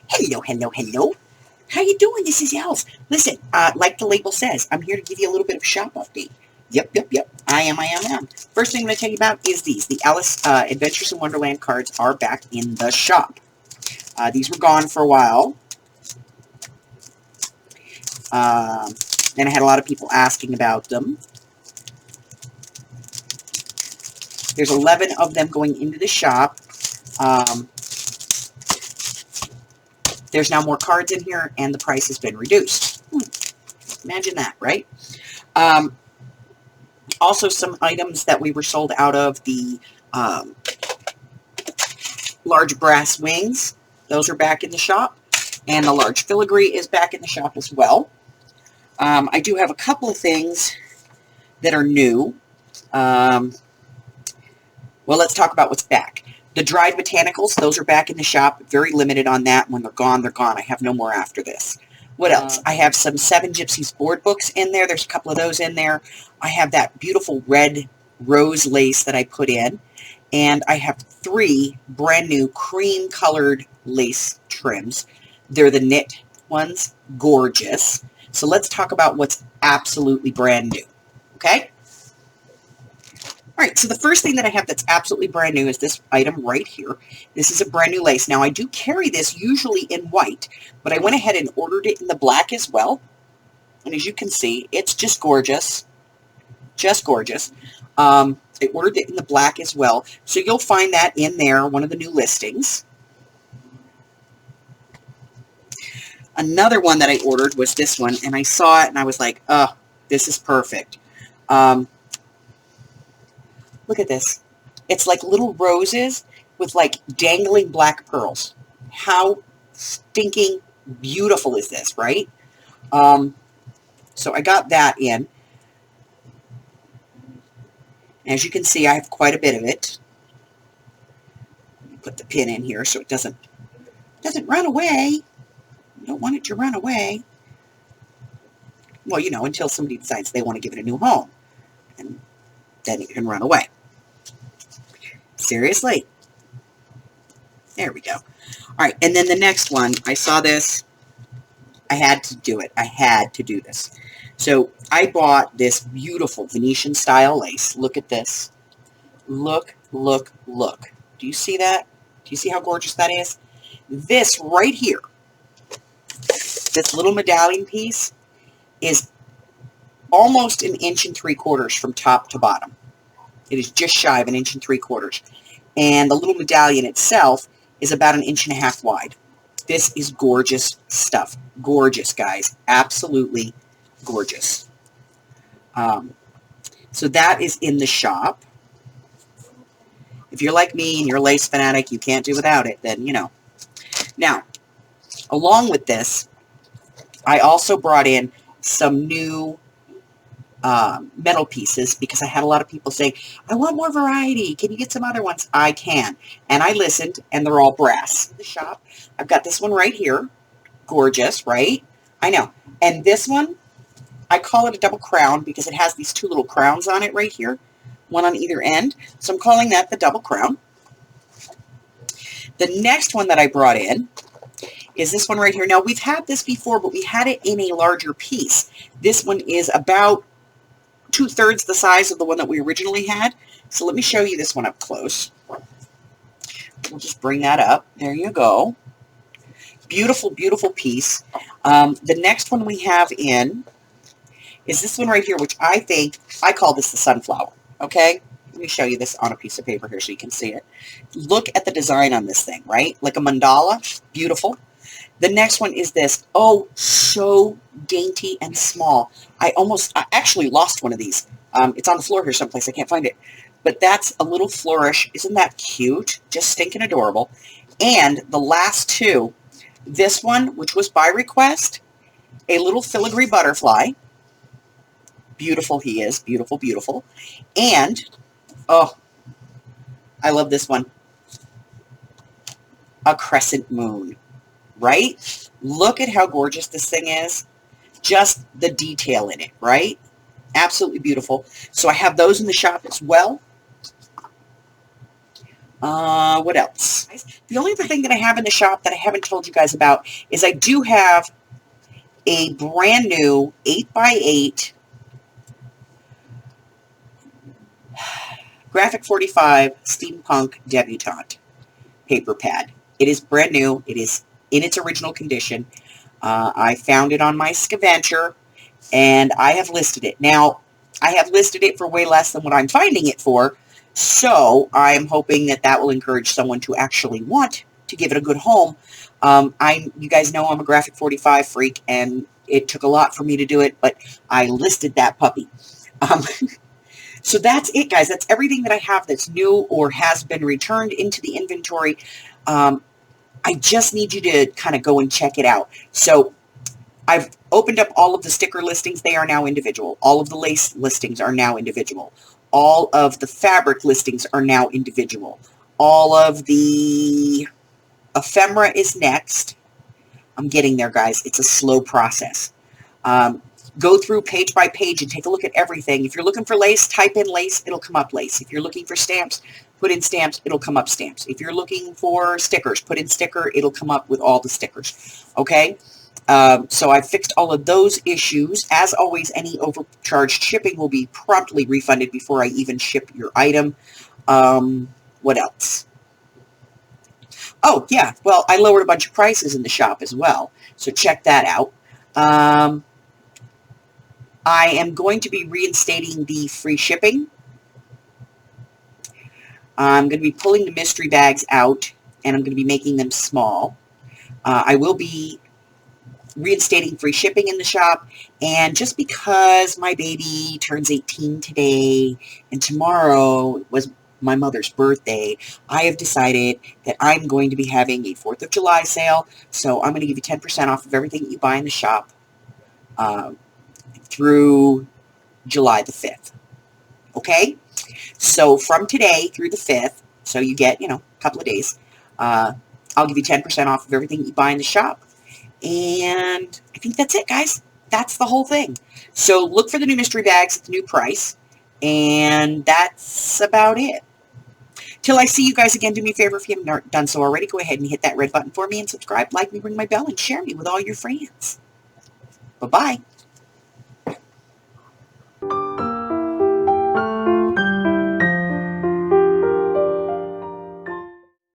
Hello, hello, hello. How you doing? This is Elf. Listen, like the label says, I'm here to give you a little bit of shop update. Yep. I am. First thing I'm going to tell you about is these. The Alice Adventures in Wonderland cards are back in the shop. These were gone for a while. And I had a lot of people asking about them. There's 11 of them going into the shop. There's now more cards in here, and the price has been reduced. Imagine that, right? Also, some items that we were sold out of, the large brass wings. Those are back in the shop. And the large filigree is back in the shop as well. I do have a couple of things that are new. Well, let's talk about what's back. The dried botanicals, those are back in the shop. Very limited on that. When they're gone, they're gone. I have no more after this. What else? I have some Seven Gypsies board books in there. There's a couple of those in there. I have that beautiful red rose lace that I put in. And I have 3 brand new cream-colored lace trims. They're the knit ones. Gorgeous. So let's talk about what's absolutely brand new. Okay? All right, so the first thing that I have that's absolutely brand new is this item right here. This is a brand new lace. Now, I do carry this usually in white, but I went ahead and ordered it in the black as well. And as you can see, it's just gorgeous. Just gorgeous. I ordered it in the black as well. So you'll find that in there, one of the new listings. Another one that I ordered was this one, and I saw it and I was like, oh, this is perfect. Look at this. It's like little roses with like dangling black pearls. How stinking beautiful is this, right? So I got that in. As you can see, I have quite a bit of it. Put the pin in here so it doesn't run away. You don't want it to run away. Well, you know, until somebody decides they want to give it a new home. And then it can run away. Seriously. There we go. All right, and then the next one, I saw this. I had to do it. I had to do this. So I bought this beautiful Venetian style lace. Look at this. Look. Do you see that? Do you see how gorgeous that is? This right here, this little medallion piece, is almost 1 3/4 inches from top to bottom. It is just shy of 1 3/4 inches. And the little medallion itself is about 1.5 inches wide. This is gorgeous stuff. Gorgeous, guys. Absolutely gorgeous. So that is in the shop. If you're like me and you're a lace fanatic, you can't do without it, then, you know. Now, along with this, I also brought in some new metal pieces because I had a lot of people saying, I want more variety. Can you get some other ones? I can. And I listened, and they're all brass. In the shop, I've got this one right here. Gorgeous, right? I know. And this one, I call it a double crown because it has these 2 little crowns on it right here, one on either end. So I'm calling that the double crown. The next one that I brought in is this one right here. Now, we've had this before, but we had it in a larger piece. This one is about 2/3 the size of the one that we originally had. So let me show you this one up close. We'll just bring that up. There you go. Beautiful, beautiful piece. The next one we have in is this one right here, which I call this the sunflower. Okay? Let me show you this on a piece of paper here so you can see it. Look at the design on this thing, right? Like a mandala. Beautiful. The next one is this. Oh, so dainty and small. I actually lost one of these. It's on the floor here someplace. I can't find it. But that's a little flourish. Isn't that cute? Just stinking adorable. And the last 2, this one, which was by request, a little filigree butterfly. Beautiful he is. Beautiful, beautiful. And, oh, I love this one. A crescent moon. Right? Look at how gorgeous this thing is. Just the detail in it, right? Absolutely beautiful. So I have those in the shop as well. What else? The only other thing that I have in the shop that I haven't told you guys about is I do have a brand new 8x8 Graphic 45 Steampunk Debutante paper pad. It is brand new. It is in its original condition. I found it on my Scaventure, and I have listed it. Now, I have listed it for way less than what I'm finding it for, so I'm hoping that that will encourage someone to actually want to give it a good home. You guys know I'm a Graphic 45 freak, and it took a lot for me to do it, but I listed that puppy. So that's it, guys. That's everything that I have that's new or has been returned into the inventory. I just need you to kind of go and check it out. So I've opened up all of the sticker listings. They are now individual. All of the lace listings are now individual. All of the fabric listings are now individual. All of the ephemera is next. I'm getting there, guys. It's a slow process. Go through page by page and take a look at everything. If you're looking for lace, type in lace. It'll come up lace. If you're looking for stamps, put in stamps. It'll come up stamps. If you're looking for stickers, put in sticker. It'll come up with all the stickers. Okay? So I've fixed all of those issues. As always, any overcharged shipping will be promptly refunded before I even ship your item. What else? Oh, yeah. Well, I lowered a bunch of prices in the shop as well. So check that out. I am going to be reinstating the free shipping. I'm going to be pulling the mystery bags out, and I'm going to be making them small. I will be reinstating free shipping in the shop, and just because my baby turns 18 today, and tomorrow was my mother's birthday, I have decided that I'm going to be having a 4th of July sale, so I'm going to give you 10% off of everything that you buy in the shop through July the 5th. Okay? So from today through the 5th, so you get, a couple of days, I'll give you 10% off of everything you buy in the shop. And I think that's it, guys. That's the whole thing. So look for the new mystery bags at the new price. And that's about it. Till I see you guys again, do me a favor if you haven't done so already. Go ahead and hit that red button for me and subscribe, like me, ring my bell, and share me with all your friends. Bye-bye.